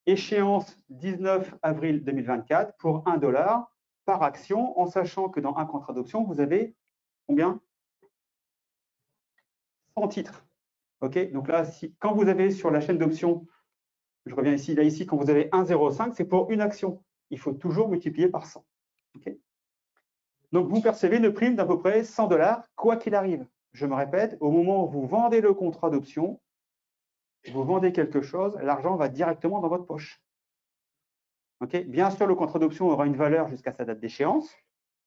échéance 19 avril 2024 pour 1 $ par action, en sachant que dans un contrat d'option, vous avez combien? 100 titres. OK? Donc là, quand vous avez sur la chaîne d'options, je reviens ici, là, ici, quand vous avez 1,05, c'est pour une action. Il faut toujours multiplier par 100. Okay? Donc, vous percevez une prime d'à peu près 100 $, quoi qu'il arrive. Je me répète, au moment où vous vendez le contrat d'option, vous vendez quelque chose, l'argent va directement dans votre poche. Okay? Bien sûr, le contrat d'option aura une valeur jusqu'à sa date d'échéance,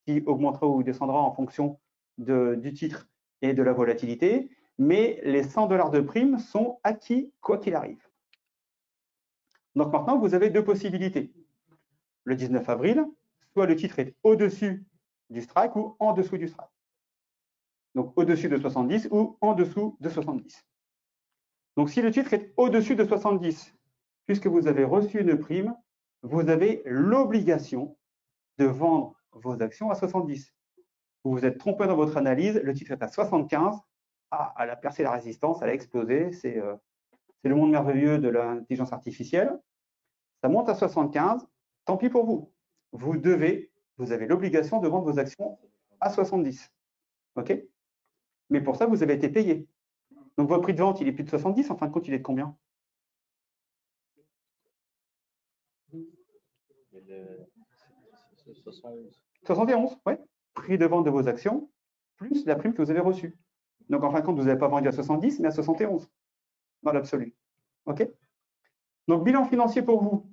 qui augmentera ou descendra en fonction du titre et de la volatilité, mais les 100 $ de prime sont acquis quoi qu'il arrive. Donc maintenant, vous avez deux possibilités. Le 19 avril, soit le titre est au-dessus du strike ou en dessous du strike. Donc au-dessus de 70 ou en dessous de 70. Donc si le titre est au-dessus de 70, puisque vous avez reçu une prime, vous avez l'obligation de vendre vos actions à 70. Vous vous êtes trompé dans votre analyse, le titre est à 75, elle a percé la résistance, elle a explosé, c'est le monde merveilleux de l'intelligence artificielle. Ça monte à 75, tant pis pour vous. Vous avez l'obligation de vendre vos actions à 70. OK? Mais pour ça, vous avez été payé. Donc, votre prix de vente, il est plus de 70. En fin de compte, il est de combien? 71, oui. Prix de vente de vos actions, plus la prime que vous avez reçue. Donc, en fin de compte, vous n'avez pas vendu à 70, mais à 71, dans l'absolu. OK? Donc, bilan financier pour vous.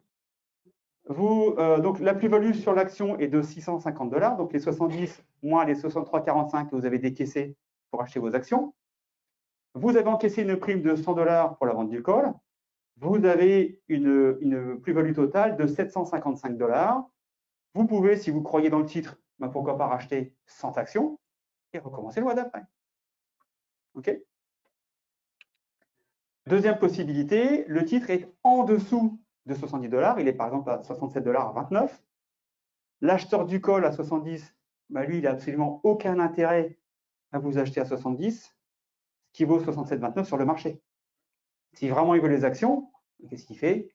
Donc, la plus-value sur l'action est de 650 $, donc les 70 moins les 63,45 que vous avez décaissés pour acheter vos actions. Vous avez encaissé une prime de 100 $ pour la vente du call. Vous avez une plus-value totale de 755 $. Vous pouvez, si vous croyez dans le titre, ben pourquoi pas racheter 100 actions et recommencer le mois d'après. OK? Deuxième possibilité, le titre est en dessous de 70 $, il est par exemple à 67 $ à 29. L'acheteur du call à 70, bah lui, il n'a absolument aucun intérêt à vous acheter à 70, ce qui vaut 67,29 sur le marché. Si vraiment il veut les actions, qu'est-ce qu'il fait?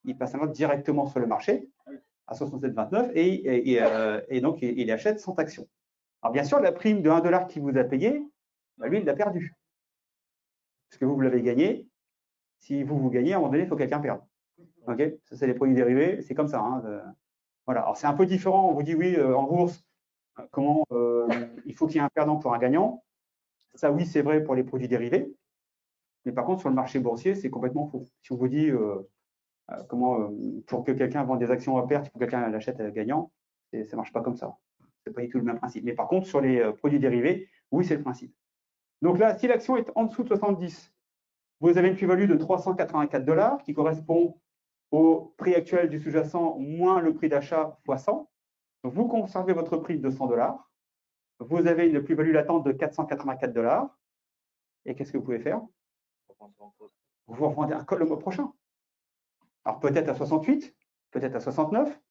Il passe un autre directement sur le marché à 67,29 et donc il achète 100 actions. Alors bien sûr, la prime de 1 $ qu'il vous a payé, bah lui, il l'a perdu. Parce que vous l'avez gagné. Si vous gagnez, à un moment donné, il faut que quelqu'un perde. Okay, ça, c'est les produits dérivés, c'est comme ça. Hein, voilà. Alors, c'est un peu différent. On vous dit oui, en bourse, il faut qu'il y ait un perdant pour un gagnant. Ça, oui, c'est vrai pour les produits dérivés. Mais par contre, sur le marché boursier, c'est complètement faux. Si on vous dit pour que quelqu'un vende des actions à perte, il faut que quelqu'un l'achète gagnant, ça ne marche pas comme ça. Ce n'est pas du tout le même principe. Mais par contre, sur les produits dérivés, oui, c'est le principe. Donc là, si l'action est en dessous de 70, vous avez une plus-value de 384 $ qui correspond au prix actuel du sous-jacent moins le prix d'achat fois 100. Donc, vous conservez votre prix de 100 $. Vous avez une plus-value latente de 484 $. Et qu'est-ce que vous pouvez faire? Vous revendez un call le mois prochain. Alors, peut-être à 68, peut-être à 69,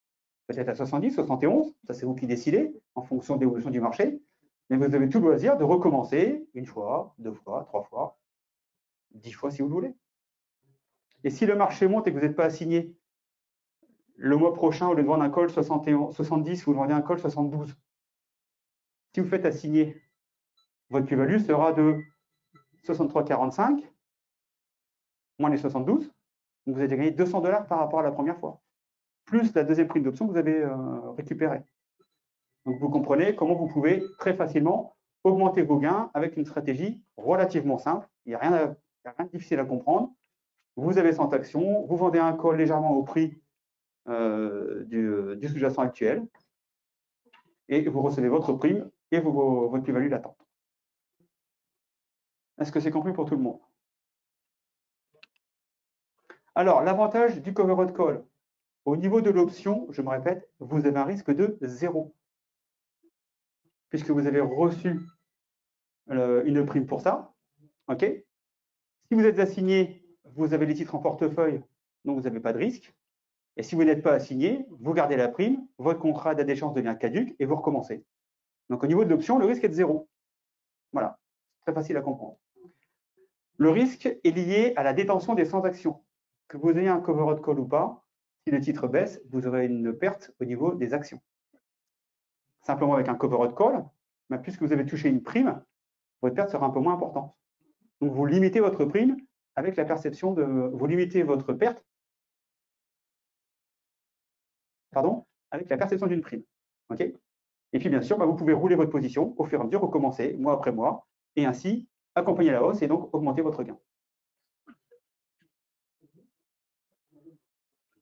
peut-être à 70, 71. Ça, c'est vous qui décidez en fonction de l'évolution du marché. Mais vous avez tout le loisir de recommencer une fois, deux fois, trois fois, 10 fois si vous le voulez. Et si le marché monte et que vous n'êtes pas assigné, le mois prochain, au lieu de vendre un call 70, vous vendez un call 72. Si vous faites assigner, votre plus-value sera de 63,45 moins les 72. Donc vous avez gagné $200 par rapport à la première fois, plus la deuxième prime d'option que vous avez récupérée. Donc vous comprenez comment vous pouvez très facilement augmenter vos gains avec une stratégie relativement simple. Il n'y a rien de difficile à comprendre. Vous avez 100 actions, vous vendez un call légèrement au prix du sous-jacent actuel et vous recevez votre prime et votre plus-value latente. Est-ce que c'est compris pour tout le monde? Alors, l'avantage du covered call, au niveau de l'option, je me répète, vous avez un risque de 0. Puisque vous avez reçu une prime pour ça. OK. Si vous êtes assigné, vous avez les titres en portefeuille, donc vous n'avez pas de risque. Et si vous n'êtes pas assigné, vous gardez la prime, votre contrat d'échéance devient caduc et vous recommencez. Donc, au niveau de l'option, le risque est de 0. Voilà, très facile à comprendre. Le risque est lié à la détention des 100 actions. Que vous ayez un covered call ou pas, si le titre baisse, vous aurez une perte au niveau des actions. Simplement avec un covered call, puisque vous avez touché une prime, votre perte sera un peu moins importante. Donc, vous limitez votre prime avec la perception de... Vous limitez votre perte avec la perception d'une prime. OK. Et puis, bien sûr, vous pouvez rouler votre position au fur et à mesure, recommencer mois après mois, et ainsi accompagner la hausse et donc augmenter votre gain.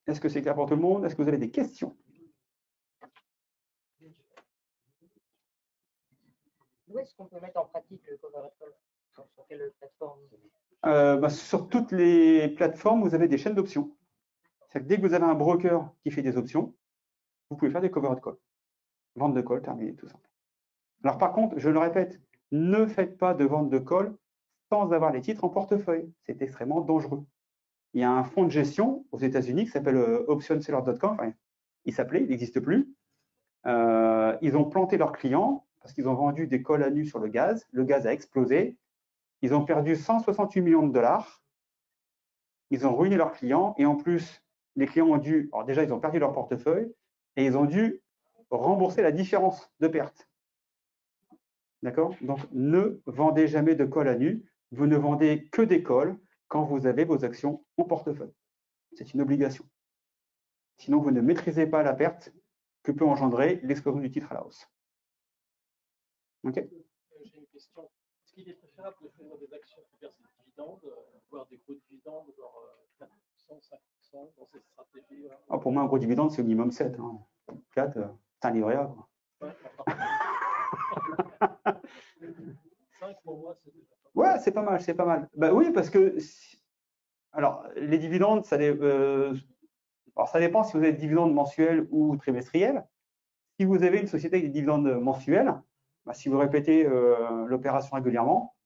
Est-ce que c'est clair pour tout le monde? Est-ce que vous avez des questions? Où est-ce qu'on peut mettre en pratique le covered call? Sur quelle plateforme? Sur toutes les plateformes, vous avez des chaînes d'options. C'est-à-dire que dès que vous avez un broker qui fait des options, vous pouvez faire des covered call. Vente de call, terminé, tout ça. Alors par contre, je le répète, ne faites pas de vente de call sans avoir les titres en portefeuille. C'est extrêmement dangereux. Il y a un fonds de gestion aux États-Unis qui s'appelle optionseller.com. Enfin, il s'appelait, il n'existe plus. Ils ont planté leurs clients parce qu'ils ont vendu des calls à nu sur le gaz. Le gaz a explosé. Ils ont perdu 168 millions de dollars. Ils ont ruiné leurs clients. Et en plus, les clients ont dû... Alors déjà, ils ont perdu leur portefeuille et ils ont dû rembourser la différence de perte. D'accord? Donc, ne vendez jamais de call à nu. Vous ne vendez que des calls quand vous avez vos actions en portefeuille. C'est une obligation. Sinon, vous ne maîtrisez pas la perte que peut engendrer l'explosion du titre à la hausse. OK? J'ai une question. Est-ce qu'il est préférable de faire des actions qui versent des dividendes, voire des gros dividendes, genre 4%, 5% dans cette stratégie? Pour moi, un gros dividende, c'est au minimum 7. 4, c'est un livret A. 5 pour moi, c'est déjà pas mal. Ouais, c'est pas mal, c'est pas mal. Oui, parce que alors les dividendes, ça dépend si vous avez des dividendes mensuels ou trimestriels. Si vous avez une société avec des dividendes mensuels, si vous répétez l'opération régulièrement,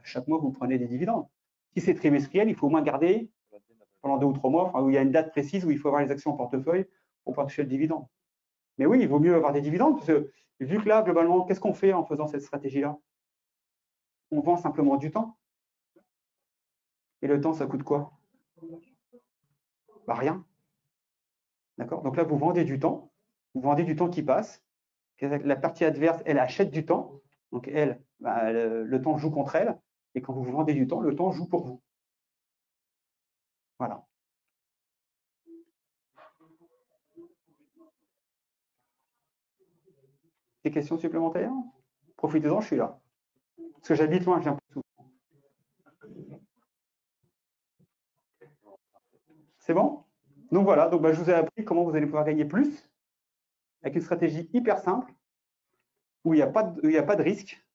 chaque mois vous prenez des dividendes. Si c'est trimestriel, il faut au moins garder pendant 2 ou 3 mois, où il y a une date précise où il faut avoir les actions en portefeuille pour pouvoir toucher le dividende. Mais oui, il vaut mieux avoir des dividendes, parce que vu que là, globalement, qu'est-ce qu'on fait en faisant cette stratégie-là? On vend simplement du temps. Et le temps, ça coûte quoi? Rien. D'accord? Donc là, vous vendez du temps. Vous vendez du temps qui passe. La partie adverse, elle achète du temps. Donc elle, le temps joue contre elle. Et quand vous vendez du temps, le temps joue pour vous. Voilà. Des questions supplémentaires? Profitez-en, je suis là. Parce que j'habite loin, je viens plus souvent. C'est bon? Donc voilà, donc, je vous ai appris comment vous allez pouvoir gagner plus avec une stratégie hyper simple où il n'y a pas de risque.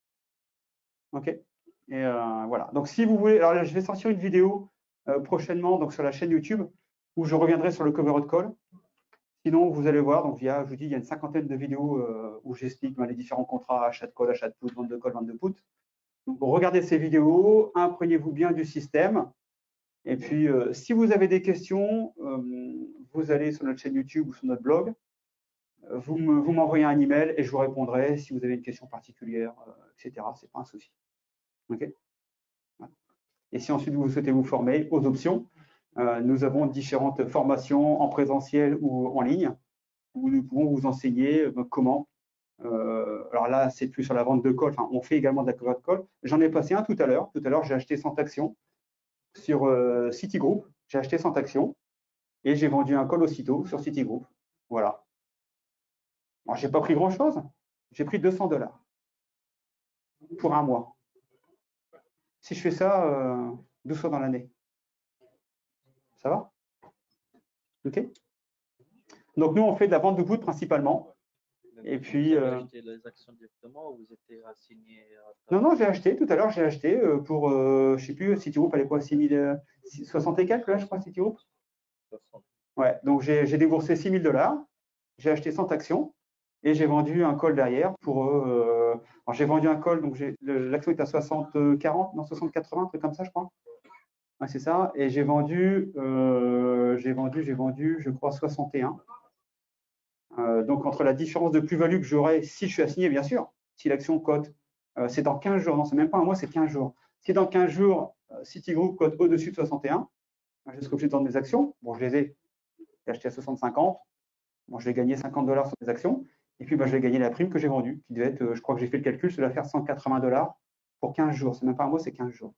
OK? Et voilà. Donc si vous voulez, alors je vais sortir une vidéo prochainement donc sur la chaîne YouTube où je reviendrai sur le covered call. Sinon, vous allez voir, donc je vous dis, il y a une 50aine de vidéos où j'explique les différents contrats, achat de call, achat de put, vente de call, vente de put. Donc, regardez ces vidéos, imprégnez-vous bien du système. Et puis, si vous avez des questions, vous allez sur notre chaîne YouTube ou sur notre blog. Vous m'envoyez un email et je vous répondrai si vous avez une question particulière, etc. Ce n'est pas un souci. OK? Voilà. Et si ensuite vous souhaitez vous former aux options, Nous avons différentes formations en présentiel ou en ligne où nous pouvons vous enseigner comment. Alors là, c'est plus sur la vente de call. Enfin, on fait également de la cover call. J'en ai passé un tout à l'heure. Tout à l'heure, j'ai acheté 100 actions sur Citigroup. J'ai acheté 100 actions et j'ai vendu un call aussitôt sur Citigroup. Voilà. Alors, j'ai pas pris grand-chose. J'ai pris 200 $ pour un mois. Si je fais ça 12 fois dans l'année, ça va? OK. Donc, nous, on fait de la vente de put principalement. Et puis. Vous avez acheté les actions directement ou vous étiez assigné Non, j'ai acheté. Tout à l'heure, j'ai acheté pour, je ne sais plus, Citigroup, elle est quoi, 60 et quelques, là, je crois, Citigroup. Ouais, donc j'ai déboursé 6 000 $. J'ai acheté 100 actions et j'ai vendu un call derrière pour. Alors, j'ai vendu un call, donc l'action est à 60-40, non, 60-80, un truc comme ça, je crois. Ouais, c'est ça. Et j'ai vendu, je crois, 61. Donc, entre la différence de plus-value que j'aurai si je suis assigné, bien sûr, si l'action cote, c'est dans 15 jours, non, c'est même pas un mois, c'est 15 jours. Si dans 15 jours, Citigroup cote au-dessus de 61, je serai obligé de vendre mes actions. Bon, je les ai achetées à 60-50. Bon, je vais gagner 50 $ sur mes actions. Et puis, je vais gagner la prime que j'ai vendue, qui devait être, je crois que j'ai fait le calcul, ça doit faire 180 $ pour 15 jours. C'est même pas un mois, c'est 15 jours.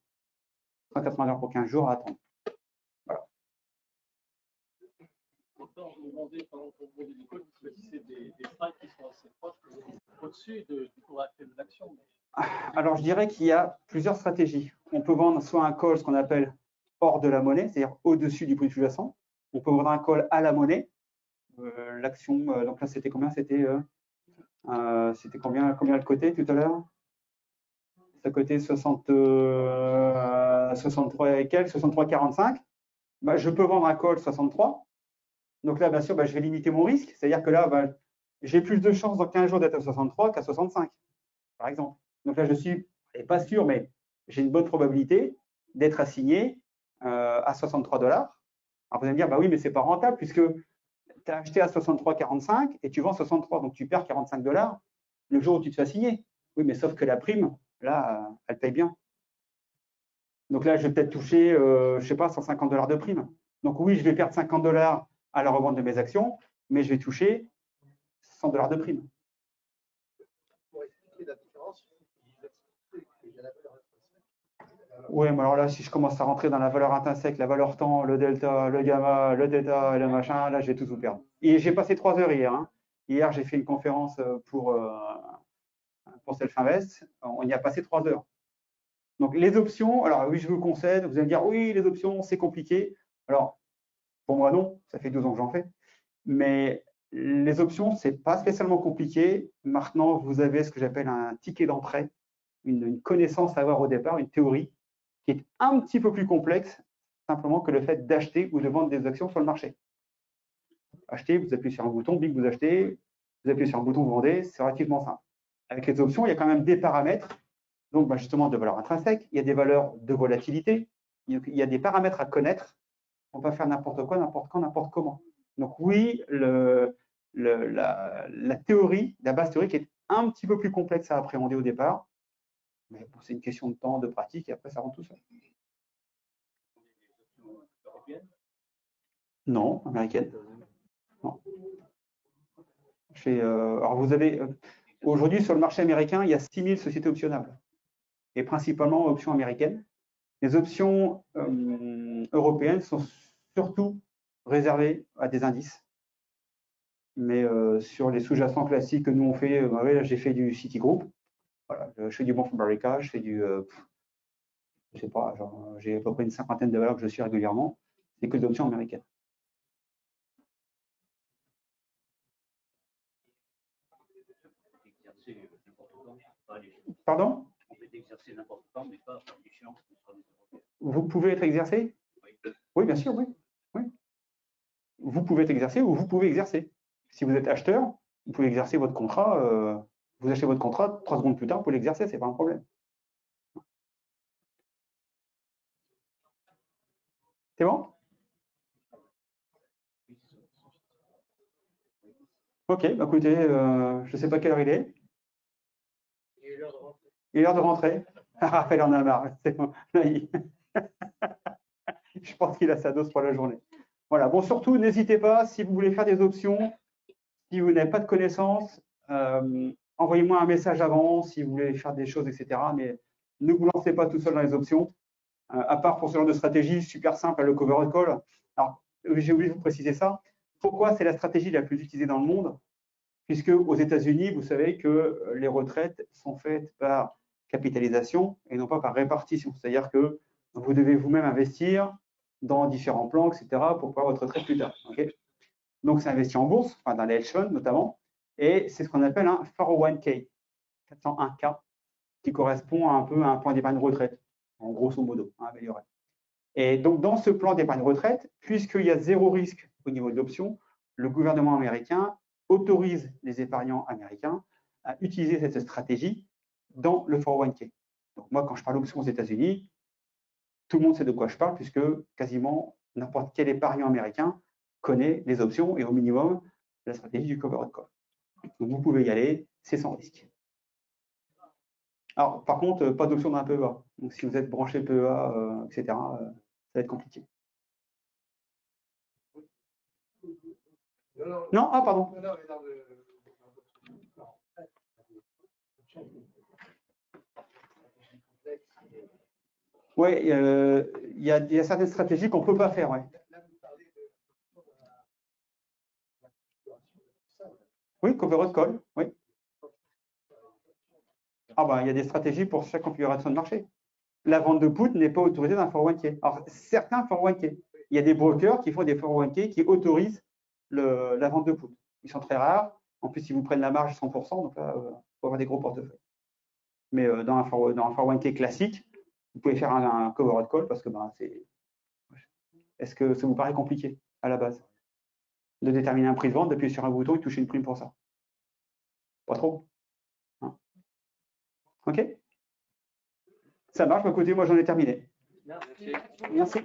180 $ pour 15 jours à attendre. Voilà. Quand vous vendez, par exemple, pour des calls, vous choisissez des strikes qui sont assez proches, au-dessus du cours actuel de l'action. Alors, je dirais qu'il y a plusieurs stratégies. On peut vendre soit un call, ce qu'on appelle hors de la monnaie, c'est-à-dire au-dessus du prix sous-jacent. On peut vendre un call à la monnaie. L'action, donc là, c'était combien? C'était combien le côté tout à l'heure? Ça cotait 63 et quelques, 63,45. Je peux vendre un call 63. Donc là, bien sûr, je vais limiter mon risque. C'est-à-dire que là, j'ai plus de chances dans 15 jours d'être à 63 qu'à 65, par exemple. Donc là, je suis pas sûr, mais j'ai une bonne probabilité d'être assigné à 63 $. Alors vous allez me dire, oui, mais c'est pas rentable puisque tu as acheté à 63,45 et tu vends 63, donc tu perds 45 $ le jour où tu te fais assigner. Oui, mais sauf que la prime, là, elle paye bien. Donc là, je vais peut-être toucher, je ne sais pas, 150 $ de prime. Donc oui, je vais perdre 50 $ à la revente de mes actions, mais je vais toucher 100 $ de prime. Pour expliquer la différence, il y a la valeur intrinsèque. Oui, mais alors là, si je commence à rentrer dans la valeur intrinsèque, la valeur temps, le delta, le gamma, le θ et le machin, là, je vais tout perdre. Et j'ai passé 3 heures hier. Hier, j'ai fait une conférence pour Self-Invest. On y a passé 3 heures. Donc, les options, alors oui, je vous concède, vous allez me dire, oui, les options, c'est compliqué. Alors, pour moi, non, ça fait 12 ans que j'en fais. Mais les options, ce n'est pas spécialement compliqué. Maintenant, vous avez ce que j'appelle un ticket d'entrée, une connaissance à avoir au départ, une théorie, qui est un petit peu plus complexe simplement que le fait d'acheter ou de vendre des actions sur le marché. Acheter, vous appuyez sur un bouton, big, vous achetez, vous appuyez sur un bouton, vous vendez, c'est relativement simple. Avec les options, il y a quand même des paramètres, donc justement de valeur intrinsèque, il y a des valeurs de volatilité, il y a des paramètres à connaître. On peut faire n'importe quoi, n'importe quand, n'importe comment. Donc oui, la théorie, la base théorique est un petit peu plus complexe à appréhender au départ, mais bon, c'est une question de temps, de pratique, et après ça rentre tout seul. Non, américaine. Non. Alors vous avez aujourd'hui sur le marché américain, il y a 6000 sociétés optionnables, et principalement options américaines. Les options européennes sont surtout réservées à des indices. Mais sur les sous-jacents classiques que nous on fait, oui, là j'ai fait du Citigroup, voilà, je fais du Bank of America, je fais du, je sais pas, j'ai à peu près une cinquantaine de valeurs que je suis régulièrement, c'est que des options américaines. Pardon? On peut exercer n'importe quand, mais pas en échéance. Vous pouvez être exercé? Oui, bien sûr, oui. Vous pouvez être exercé ou vous pouvez exercer. Si vous êtes acheteur, vous pouvez exercer votre contrat. Vous achetez votre contrat, 3 secondes plus tard, vous pouvez l'exercer, ce n'est pas un problème. C'est bon? Ok, écoutez, je ne sais pas quelle heure il est. Il est l'heure de rentrer. Il est l'heure de rentrer. Raphaël en a marre. C'est bon. Je pense qu'il a sa dose pour la journée. Voilà. Bon, surtout, n'hésitez pas, si vous voulez faire des options, si vous n'avez pas de connaissances, envoyez-moi un message avant si vous voulez faire des choses, etc. Mais ne vous lancez pas tout seul dans les options. À part pour ce genre de stratégie super simple, le covered call. Alors, j'ai oublié de vous préciser ça. Pourquoi c'est la stratégie la plus utilisée dans le monde? Puisque aux États-Unis, vous savez que les retraites sont faites par capitalisation et non pas par répartition. C'est-à-dire que vous devez vous-même investir dans différents plans, etc., pour pouvoir votre retraite plus tard. Okay, donc, c'est investi en bourse, enfin, dans les hedge funds notamment, et c'est ce qu'on appelle un 401k, 401k, qui correspond un peu à un plan d'épargne retraite, en grosso modo, amélioré. Et donc, dans ce plan d'épargne retraite, puisqu'il y a zéro risque au niveau de l'option, le gouvernement américain autorise les épargnants américains à utiliser cette stratégie dans le 401k. Donc, moi, quand je parle d'options aux États-Unis, tout le monde sait de quoi je parle, puisque quasiment n'importe quel épargnant américain connaît les options et au minimum la stratégie du covered call. Donc, vous pouvez y aller, c'est sans risque. Alors, par contre, pas d'option dans un PEA. Donc, si vous êtes branché PEA, etc., ça va être compliqué. Non, ah, pardon. Oui, il y a certaines stratégies qu'on ne peut pas faire. Ouais. Oui, covered call, oui. Ah ben, il y a des stratégies pour chaque configuration de marché. La vente de put n'est pas autorisée dans un 401k. Alors, certains 401k, il y a des brokers qui font des 401k qui autorisent la vente de put. Ils sont très rares. En plus, ils vous prennent la marge 100%, donc là, il faut avoir des gros portefeuilles. Mais dans un 401k classique, vous pouvez faire un covered call parce que ben, c'est. Est-ce que ça vous paraît compliqué à la base de déterminer un prix de vente, d'appuyer sur un bouton et toucher une prime pour ça? Pas trop. Hein? OK? Ça marche, écoutez, moi j'en ai terminé. Merci. Merci.